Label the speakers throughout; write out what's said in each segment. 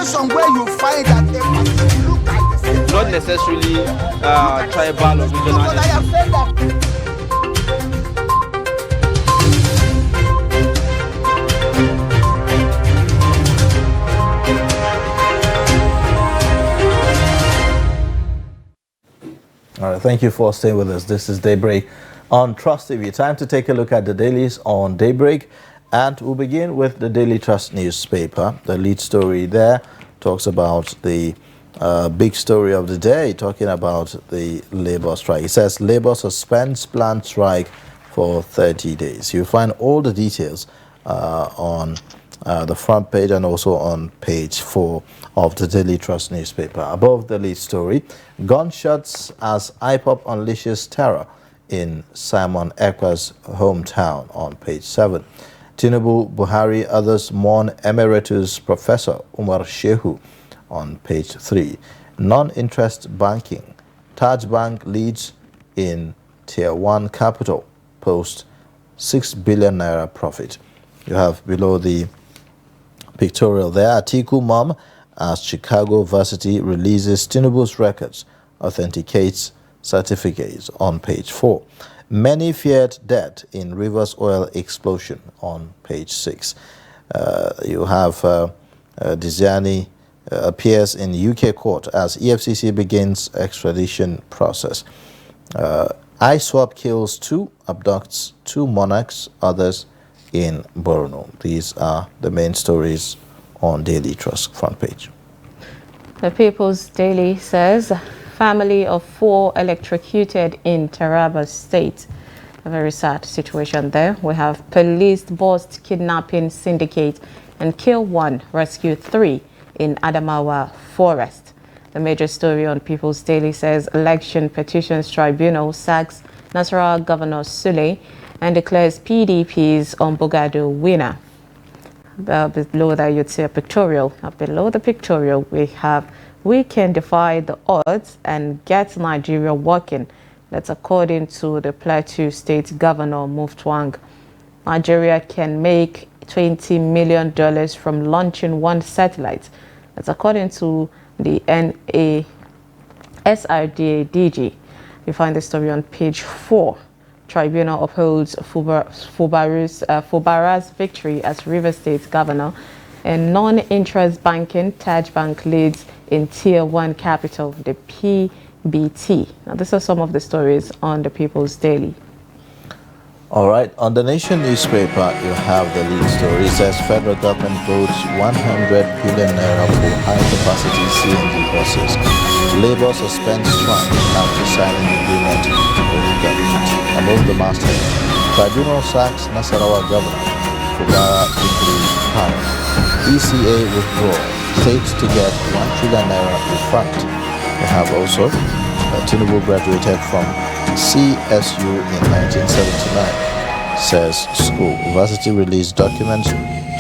Speaker 1: situation where you find that a person look like the same,
Speaker 2: not necessarily tribal or regional.
Speaker 1: but I have said that.
Speaker 3: All right, thank you for staying with us. This is Daybreak on Trust TV. Time to take a look at the dailies on Daybreak, and we'll begin with the Daily Trust newspaper. The lead story there talks about the big story of the day, talking about the labor strike. It says Labour suspends planned strike for 30 days. You'll find all the details on the front page and also on page 4 of the Daily Trust newspaper. Above the lead story, gunshots as IPOP unleashes terror in Simon Ekwa's hometown on page 7. Tinubu, Buhari, others mourn Emeritus Professor Umar Shehu on page 3. Non-interest banking. Taj Bank leads in Tier 1 capital, post 6 billion naira profit. You have below the pictorial there, Atiku mom as Chicago Varsity releases Tinubu's records, authenticates certificates on page 4. Many feared death in Rivers Oil explosion on page 6. You have Diziani appears in UK court as EFCC begins extradition process. ISWAP kills 2, abducts 2 monarchs, others in Borno. These are the main stories on Daily Trust front page.
Speaker 4: The People's Daily says family of 4 electrocuted in Taraba State. A very sad situation there. We have police bust kidnapping syndicate and kill 1, rescue 3 in Adamawa Forest. The major story on People's Daily says Election Petitions Tribunal sacks Nasarawa Governor Sule and declares PDP's Ombogado winner. Below that you'd see a pictorial. Below the pictorial we have "We can defy the odds and get Nigeria working." That's according to the Plateau State Governor Muftwang. Nigeria can make $20 million from launching 1 satellite. That's according to the NASRDA DG. You find the story on page 4. Tribunal upholds Fubara's victory as River State governor. And non-interest banking, Taj Bank leads in Tier 1 capital, the PBT. Now, these are some of the stories on the People's Daily.
Speaker 3: All right, on the Nation newspaper, you have the lead story. It says federal government votes 100 billion naira for high-capacity CNG buses. Labour suspends strike after signing agreement with government. Above the masthead, tribunal sacks Nasarawa governor, Fubara victory power. ECA withdraw, states to get 1 trillion naira refund. We have also Tinubu graduated from CSU in 1979, says school. Varsity released documents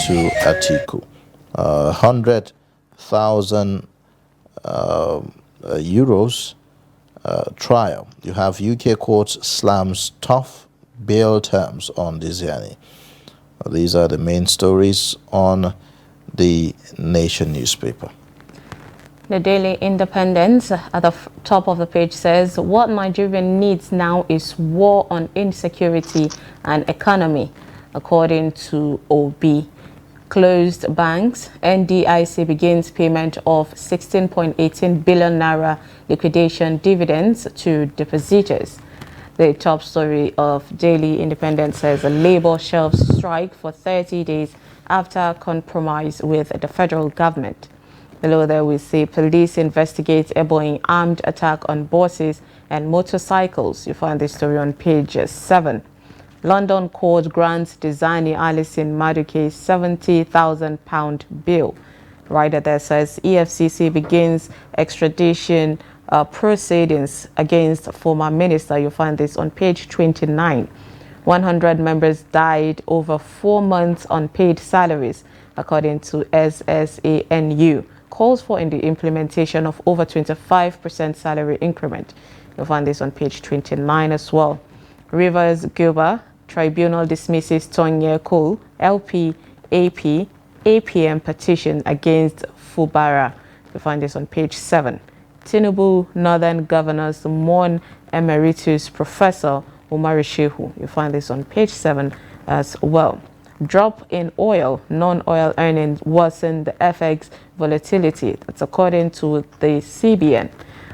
Speaker 3: to Atiku. 100,000 euros trial. You have UK courts slams tough bail terms on Diziani. These are the main stories on the Nation newspaper.
Speaker 4: The Daily Independent at the top of the page says what Nigeria needs now is war on insecurity and economy, according to OB. Closed banks, NDIC begins payment of 16.18 billion naira liquidation dividends to depositors. The top story of Daily Independent says a Labour shelves strike for 30 days after compromise with the federal government. Below there we see police investigate a Boeing armed attack on buses and motorcycles. You find this story on page 7. London court grants Diziani Alison Maduke £70,000 bail. Rider there says EFCC begins extradition proceedings against former minister. You find this on page 29. 100 members died over 4 months on paid salaries, according to SSANU. Calls for in the implementation of over 25% salary increment. You'll find this on page 29 as well. Rivers Gilba Tribunal dismisses Tonye Cole, LP, AP, APM petition against Fubara. You find this on page 7. Tinubu Northern Governors mourn Emeritus Professor Umar Shehu. You find this on page 7 as well. Drop in oil, non-oil earnings worsen the FX volatility. That's according to the CBN.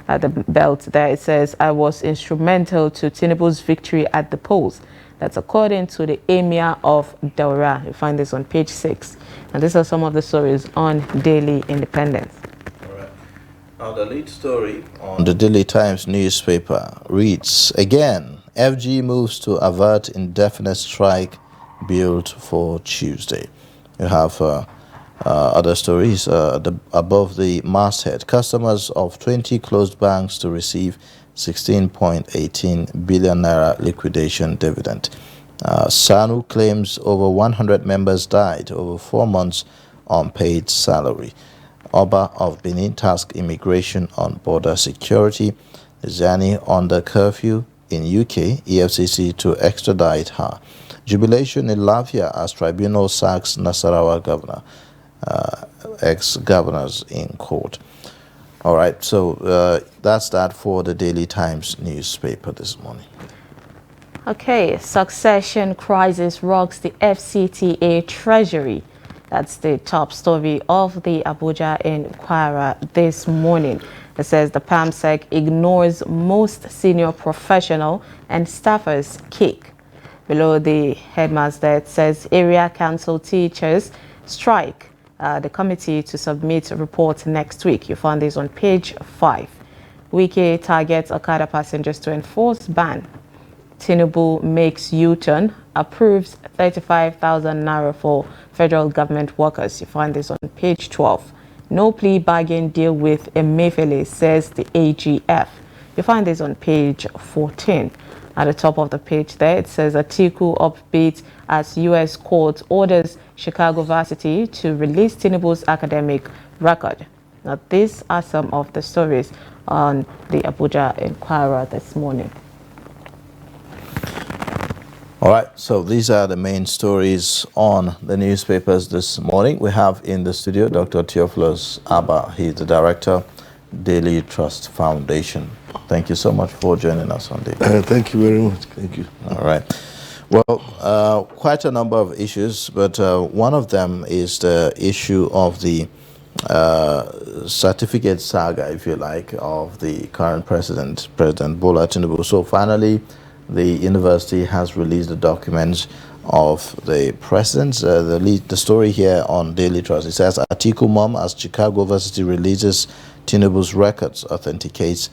Speaker 4: At the belt there, it says, I was instrumental to Tinubu's victory at the polls. That's according to the Emir of Daura. You find this on page 6. And these are some of the stories on Daily Independence.
Speaker 3: All right. Now, the lead story on the Daily Times newspaper reads, again, FG moves to avert indefinite strike built for Tuesday. You have other stories above the masthead. Customers of 20 closed banks to receive 16.18 billion naira liquidation dividend. SANU claims over 100 members died over 4 months on paid salary. Oba of Benin tasked immigration on border security. Zani under curfew in UK, EFCC to extradite her. Jubilation in Lafia as tribunal sacks Nasarawa governor, ex-governors in court. All right, so that's that for the Daily Times newspaper this morning.
Speaker 4: Okay, succession crisis rocks the FCTA treasury. That's the top story of the Abuja Inquirer this morning. It says the PAMSEC ignores most senior professional and staffers' kick. Below the headmaster, it says area council teachers strike the committee to submit a report next week. You find this on page 5. Wike targets Okada passengers to enforce ban. Tinubu makes U-turn, approves 35,000 naira for federal government workers. You find this on page 12. No plea bargain deal with Emefiele, says the AGF. You find this on page 14. At the top of the page there, it says Atiku upbeat as U.S. court orders Chicago Varsity to release Tinubu's academic record. Now, these are some of the stories on the Abuja Inquirer this morning.
Speaker 3: All right, so these are the main stories on the newspapers this morning. We have in the studio Dr. Theophilus Abba. He's the director, Daily Trust Foundation. Thank you so much for joining us on Daily.
Speaker 5: Thank you very much. Thank you.
Speaker 3: All right. Well, quite a number of issues, but one of them is the issue of the certificate saga, if you like, of the current president, President Bola Tinubu. So finally, the university has released the documents of the presidents. The story here on Daily Trust, it says Atiku mom as Chicago Varsity releases Tinubu's records, authenticates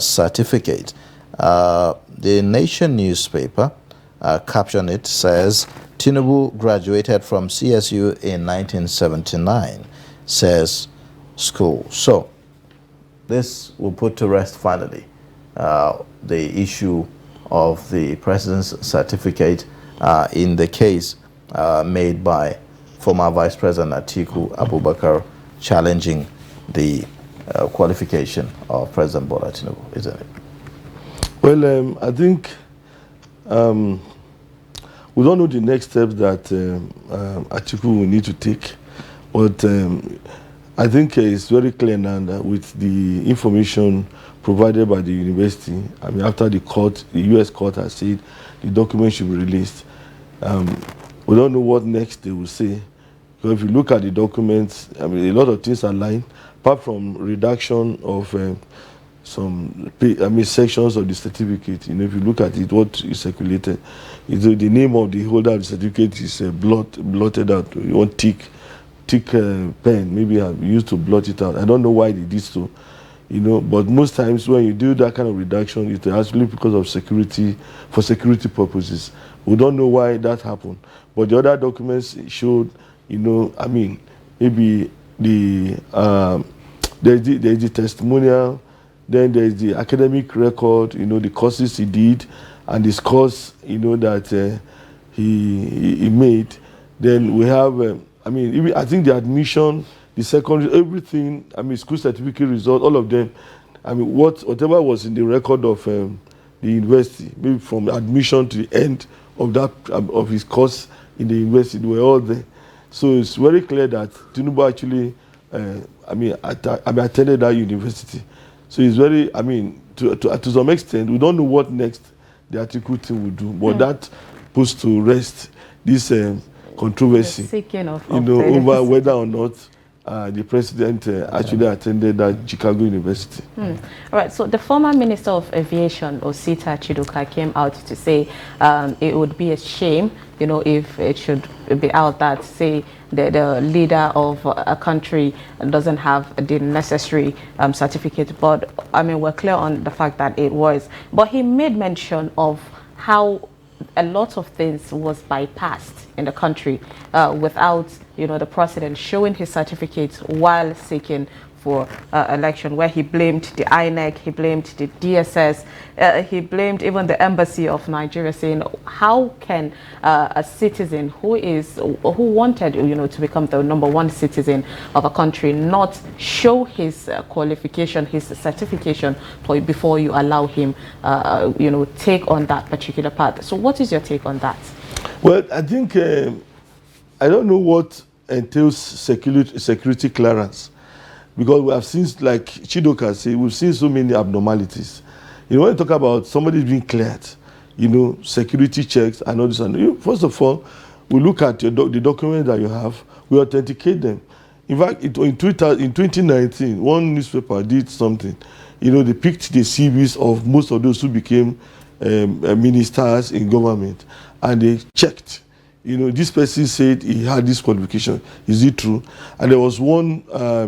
Speaker 3: certificate. The Nation newspaper caption it says Tinubu graduated from CSU in 1979, says school. So this will put to rest finally the issue of the president's certificate in the case made by former Vice President Atiku Abubakar challenging the qualification of President Bola Tinubu, isn't it?
Speaker 5: Well, I think we don't know the next steps that Atiku will need to take, but I think it's very clear now that with the information provided by the university, I mean, after the court, the U.S. court has said the document should be released, we don't know what next they will say. Because if you look at the documents, I mean, a lot of things are lying, apart from reduction of some sections of the certificate. You know, if you look at it, what is circulated, the name of the holder of the certificate is blotted out. You want thick pen, maybe I've used to blot it out. I don't know why they did so. You know, but most times when you do that kind of reduction, it's actually because of security, for security purposes. We don't know why that happened. But the other documents showed, you know, I mean, maybe there's the testimonial, then there's the academic record, you know, the courses he did, and the scores, you know, that he made. Then we have, I think the admission, the secondary, everything, I mean, school certificate result, all of them, I mean, whatever was in the record of the university, maybe from admission to the end of that, of his course in the university, they were all there. So it's very clear that Tinubu actually I attended that university. So it's very, to some extent, we don't know what next the article team will do, but that puts to rest this controversy, over whether or not the president actually attended that Chicago University.
Speaker 4: All right, so the former Minister of Aviation, Osita Chiduka, came out to say it would be a shame, if it should be out that, say, the leader of a country doesn't have the necessary certificate. But, we're clear on the fact that it was. But he made mention of how a lot of things was bypassed in the country without, the president showing his certificate while seeking for election, where he blamed the INEC, he blamed the DSS, he blamed even the embassy of Nigeria, saying how can a citizen who wanted, to become the #1 citizen of a country not show his qualification, his certification before you allow him, take on that particular path. So what is your take on that?
Speaker 5: Well, I think, I don't know what entails security clearance, because we have seen, like Chidoka said, we've seen so many abnormalities. When you talk about somebody being cleared, security checks and all this, and first of all, we look at the documents that you have, we authenticate them. In fact, in 2019, one newspaper did something. They picked the CVs of most of those who became ministers in government, and they checked. This person said he had this qualification. Is it true? And there was one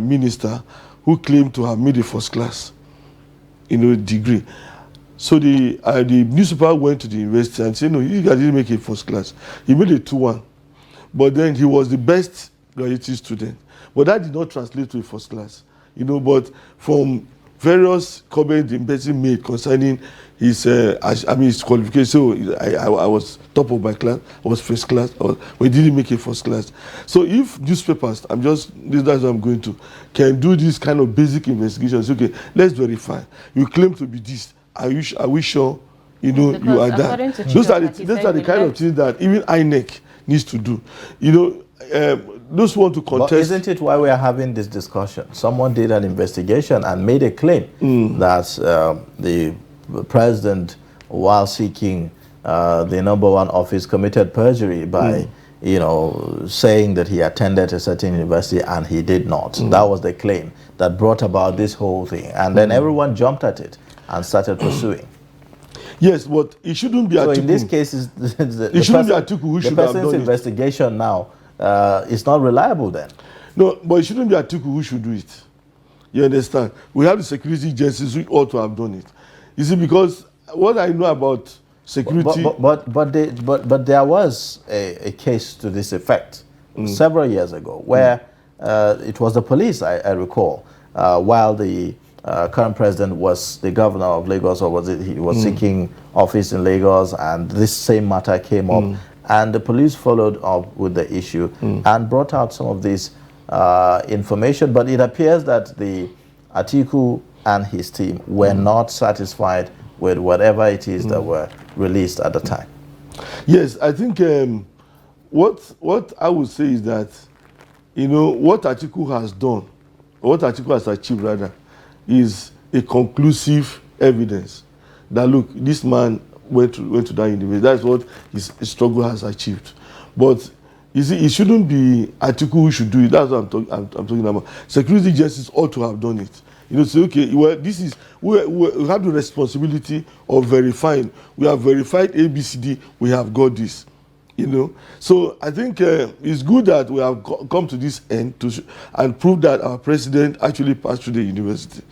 Speaker 5: minister who claimed to have made a first class, degree. So the newspaper went to the university and said, no, he didn't make a first class. He made a 2-1. But then he was the best graduate student. But that did not translate to a first class. But from various comments the person made concerning his qualification. So I was top of my class, I was first class, we didn't make a first class. So if newspapers, that's what I'm going to, can do this kind of basic investigations, okay, let's verify. You claim to be this. Are we sure, you are that? Those are the kind of things that even INEC needs to do. Those who want to contest.
Speaker 3: But isn't it why we are having this discussion? Someone did an investigation and made a claim that the president, while seeking the #1 office, committed perjury by, saying that he attended a certain university and he did not. That was the claim that brought about this whole thing. And then everyone jumped at it and started pursuing.
Speaker 5: Yes, but it shouldn't be Atiku.
Speaker 3: So in this case, the person's investigation now is not reliable then.
Speaker 5: No, but it shouldn't be Atiku who should do it. You understand? We have the security agencies who ought to have done it. You see, because what I know about security...
Speaker 3: But there was a case to this effect several years ago where it was the police, I recall, while the current president was the governor of Lagos, or he was seeking office in Lagos, and this same matter came up, and the police followed up with the issue and brought out some of this information. But it appears that the Atiku and his team were not satisfied with whatever it is that were released at the time.
Speaker 5: Yes, I think what I would say is that, what Atiku has done, what Atiku has achieved rather, is a conclusive evidence that, look, this man went to that university. That's what his struggle has achieved. But you see, it shouldn't be Atiku who should do it. That's what I'm talking about. Security justice ought to have done it. Say, okay, well, this is, we have the responsibility of verifying. We have verified ABCD, we have got this. So I think it's good that we have come to this end and prove that our president actually passed through the university.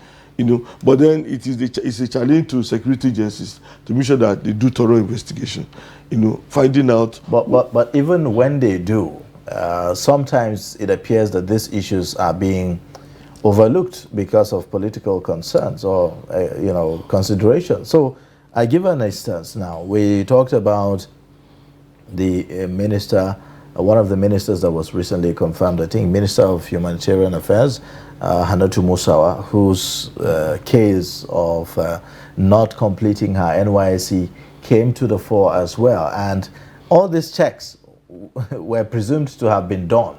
Speaker 5: But then it's a challenge to security agencies to make sure that they do thorough investigation. Finding out.
Speaker 3: But even when they do, sometimes it appears that these issues are being overlooked because of political concerns or consideration. So I give an instance now. We talked about the minister, one of the ministers that was recently confirmed, I think Minister of Humanitarian Affairs, Hannatu Musawa, whose case of not completing her NYSC came to the fore as well. And all these checks were presumed to have been done,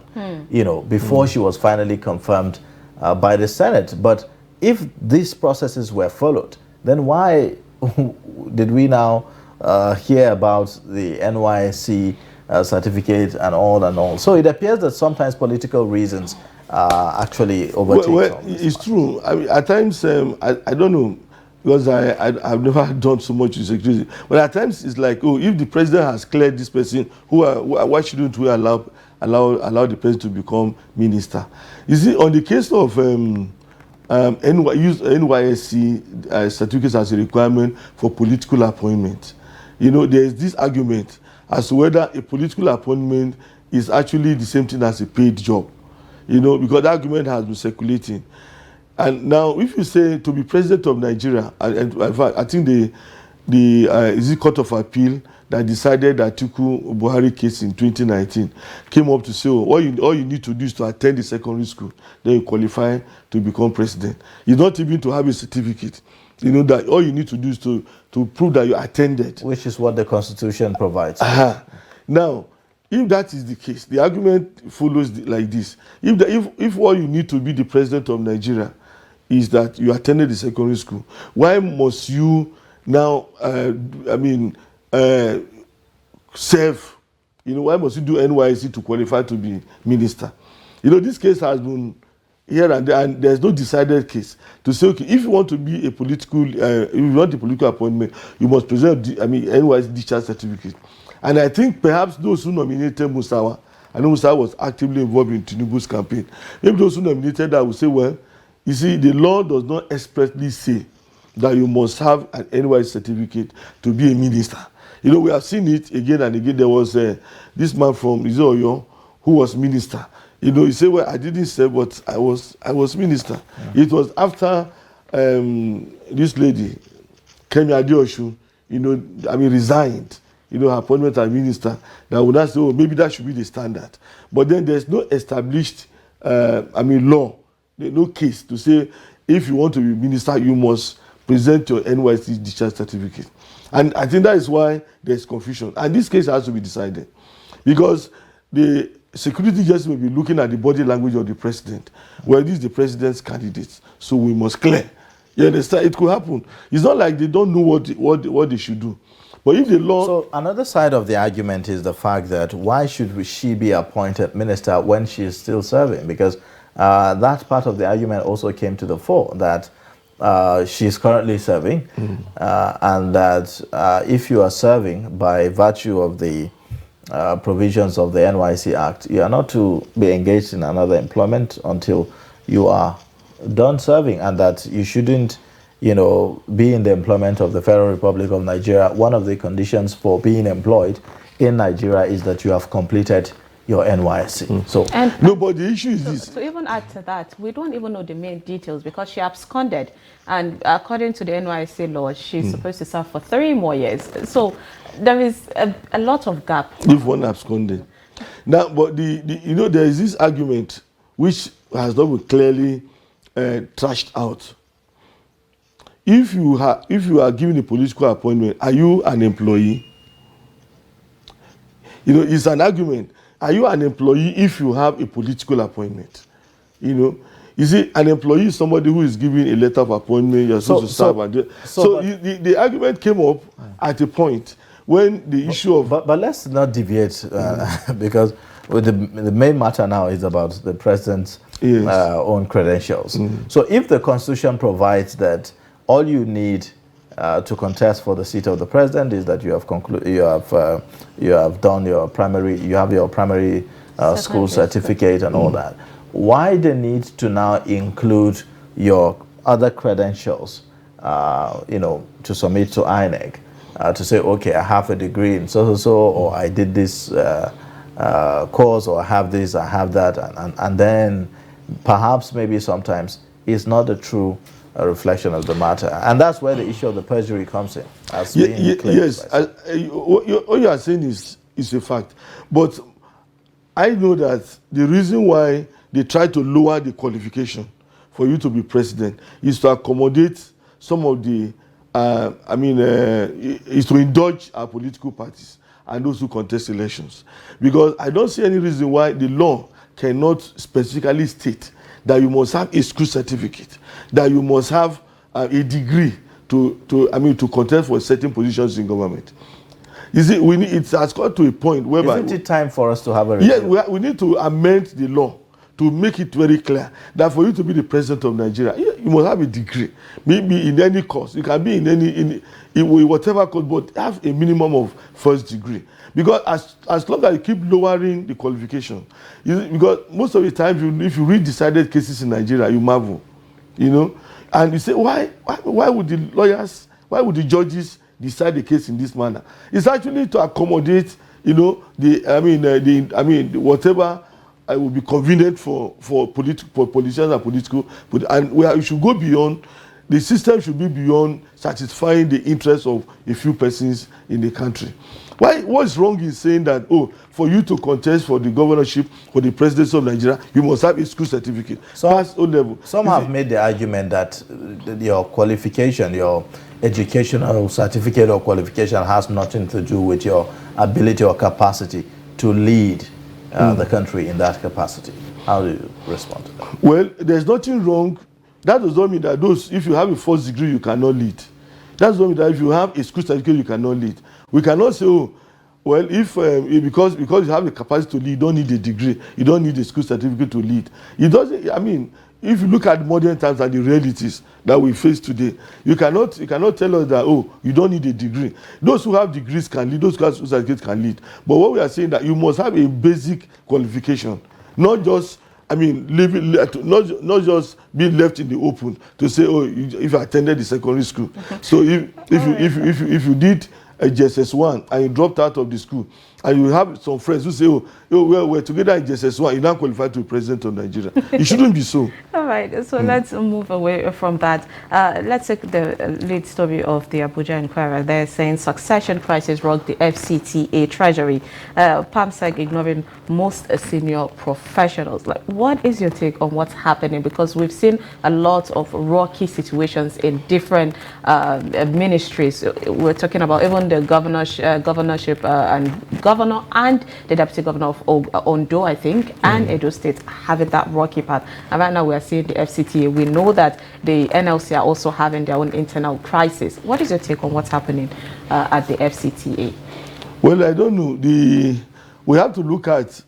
Speaker 3: you know, before she was finally confirmed by the Senate. But if these processes were followed, then why did we now hear about the NYSC certificate and all and all? So it appears that sometimes political reasons actually overtake.
Speaker 5: Well, it's true. I mean, at times, I don't know, because I've never done so much with security. But at times, it's like, oh, if the president has cleared this person, why shouldn't we allow the president to become minister? You see, on the case of NYSC certificates as a requirement for political appointment, you know, there is this argument as to whether a political appointment is actually the same thing as a paid job. You know, because that argument has been circulating. And now, if you say to be president of Nigeria, and in fact, I think the is it Court of Appeal that decided that Atiku Buhari case in 2019 came up to say, oh, all you need to do is to attend the secondary school, then you qualify to become president. You don't even to have a certificate. You know that all you need to do is to prove that you attended,
Speaker 3: which is what the Constitution provides.
Speaker 5: Now, if that is the case, the argument follows like this: if all you need to be the president of Nigeria is that you attended the secondary school, why must you now? Serve? You know, why must you do NYSC to qualify to be minister? You know, this case has been here and there, and there's no decided case to say, okay, if you want to be a political, if you want a political appointment, you must present NYSC discharge certificate. And I think perhaps those who nominated Musawa, I know Musawa was actively involved in Tinubu's campaign, maybe those who nominated that will say, well, you see, the law does not expressly say that you must have an NYSC certificate to be a minister. You know, we have seen it again and again. There was this man from Izoyo who was minister. You know, he said, well, I didn't say, but I was minister. Yeah. It was after this lady, Kemi Adeosun, you know, resigned. You know, her appointment as minister, that would not say, oh, maybe that should be the standard. But then there's no established, law, no case to say, if you want to be minister, you must present your NYSC discharge certificate. And I think that is why there's confusion. And this case has to be decided. Because the security just may be looking at the body language of the president. Well, this is the president's candidate, so we must clear. You understand? It could happen. It's not like they don't know what they should do. But if the law...
Speaker 3: So another side of the argument is the fact that why should she be appointed minister when she is still serving? Because that part of the argument also came to the fore, that she is currently serving, and that if you are serving by virtue of the provisions of the NYSC Act, you are not to be engaged in another employment until you are done serving, and that you shouldn't, you know, be in the employment of the Federal Republic of Nigeria. One of the conditions for being employed in Nigeria is that you have completed your NYSC. So,
Speaker 5: no, but the issue is this.
Speaker 4: To even add to that, we don't even know the main details because she absconded, and according to the NYSC law, she's supposed to serve for 3 more years. So there is a lot of gap.
Speaker 5: If one absconded. Now, but you know, there is this argument which has not been clearly trashed out. If you are given a political appointment, are you an employee? You know, it's an argument. Are you an employee if you have a political appointment? You know, you see, an employee is somebody who is given a letter of appointment, you're supposed to serve. So the argument came up at a point when the issue of...
Speaker 3: But let's not deviate, because with the main matter now is about the president's own credentials. So if the Constitution provides that all you need to contest for the seat of the president is that you have done your primary, you have your primary school certificate and all that. Why the need to now include your other credentials, you know, to submit to INEC, to say, okay, I have a degree in so, or I did this course, or I have this, I have that, and then perhaps maybe sometimes it's not a true reflection of the matter, and that's where the issue of the perjury comes in. As
Speaker 5: yes, what you are saying is a fact, but I know that the reason why they try to lower the qualification for you to be president is to accommodate some of the, is to indulge our political parties. and those who contest elections. Because I don't see any reason why the law cannot specifically state that you must have a school certificate, that you must have a degree to contest for certain positions in government. You see, it has got to a point whereby...
Speaker 3: Isn't it time for us to have a...
Speaker 5: Yes, we need to amend the law to make it very clear that for you to be the president of Nigeria, you must have a degree. Maybe in any course. You can be in whatever course, but have a minimum of first degree. Because as long as you keep lowering the qualification, because most of the time, if you read decided cases in Nigeria, you marvel, and you say, why would the lawyers, why would the judges decide the case in this manner? It's actually to accommodate, whatever will be convenient for politicians and political, and where you should go beyond. The system should be beyond satisfying the interests of a few persons in the country. What's wrong in saying that, for you to contest for the governorship, for the presidency of Nigeria, you must have a school certificate. Pass O level.
Speaker 3: Some have made the argument that your qualification, your educational certificate or qualification has nothing to do with your ability or capacity to lead the country in that capacity. How do you respond to that? Well,
Speaker 5: there's nothing wrong. That does not mean that if you have a first degree, you cannot lead. That does not mean that if you have a school certificate, you cannot lead. We cannot say, because you have the capacity to lead, you don't need a degree, you don't need a school certificate to lead. It doesn't. If you look at modern times and the realities that we face today, you cannot tell us that, you don't need a degree. Those who have degrees can lead, those who have school certificates can lead. But what we are saying that you must have a basic qualification, not just not just being left in the open to say, if you attended the secondary school. So if you did a JSS1 and you dropped out of the school, and you have some friends who say, we're together in JSS1, you're not qualified to be president of Nigeria. It shouldn't be so.
Speaker 4: All right, so let's move away from that. Let's take the lead story of the Abuja Inquirer. They're saying succession crisis rocked the FCTA Treasury. PAMSEC ignoring most senior professionals. Like, what is your take on what's happening? Because we've seen a lot of rocky situations in different ministries. We're talking about even the governorship and governor and the deputy governor of Ondo, I think, and Edo State having that rocky path. And right now we are seeing the FCTA. We know that the NLC are also having their own internal crisis. What is your take on what's happening at the FCTA?
Speaker 5: Well, I don't know. We have to look at,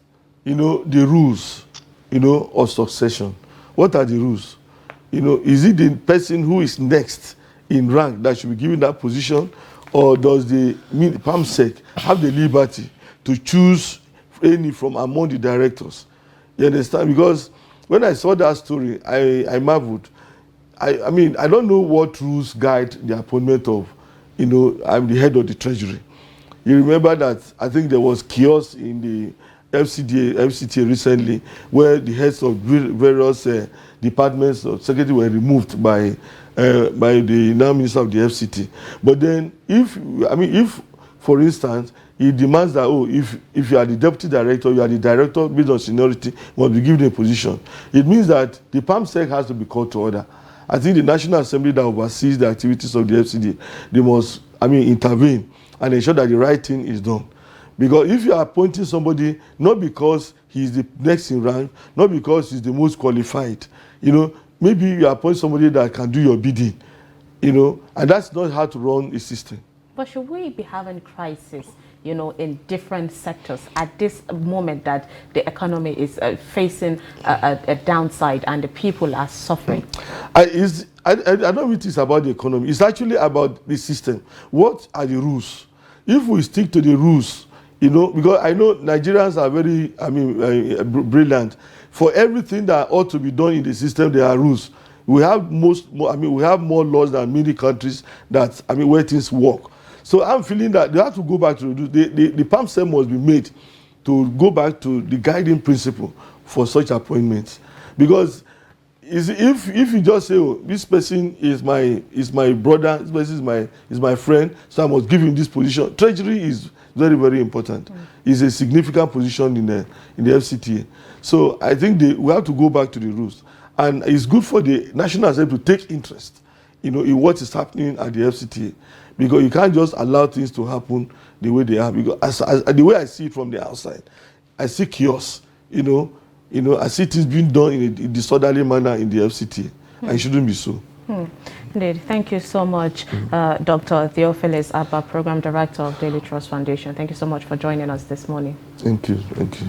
Speaker 5: the rules, of succession. What are the rules? Is it the person who is next in rank that should be given that position? Or does the PAMSEC have the liberty to choose any from among the directors? You understand? Because when I saw that story, I marveled. I don't know what rules guide the appointment of, I'm the head of the treasury. You remember that I think there was chaos in the FCTA recently, where the heads of various departments of secretary were removed by the now minister of the FCT. But then, if for instance, he demands that, if you are the deputy director, you are the director based on seniority, you must be given a position. It means that the PAMSEC has to be called to order. I think the National Assembly that oversees the activities of the FCD, they must, intervene and ensure that the right thing is done. Because if you are appointing somebody, not because he is the next in rank, not because he's the most qualified, maybe you appoint somebody that can do your bidding, and that's not how to run a system.
Speaker 4: But should we be having crisis, in different sectors at this moment that the economy is facing a downside and the people are suffering?
Speaker 5: I don't think it's about the economy. It's actually about the system. What are the rules? If we stick to the rules, because I know Nigerians are very, brilliant. For everything that ought to be done in the system, there are rules. We have we have more laws than many countries that, where things work. So I'm feeling that they have to go back to the PAMSEC must be made to go back to the guiding principle for such appointments. Because if you just say, this person is my brother, this person is my friend, so I must give him this position. Treasury is very, very important. It's a significant position in the FCTA. So I think we have to go back to the rules. And it's good for the National Assembly to take interest, in what is happening at the FCTA. because you can't just allow things to happen the way they are. Because the way I see it from the outside, I see chaos. I see things being done in a disorderly manner in the FCT, and it shouldn't be so.
Speaker 4: Indeed. Thank you so much, Dr. Theophilus Abba, Program Director of Daily Trust Foundation. Thank you so much for joining us this morning.
Speaker 5: Thank you. Thank you.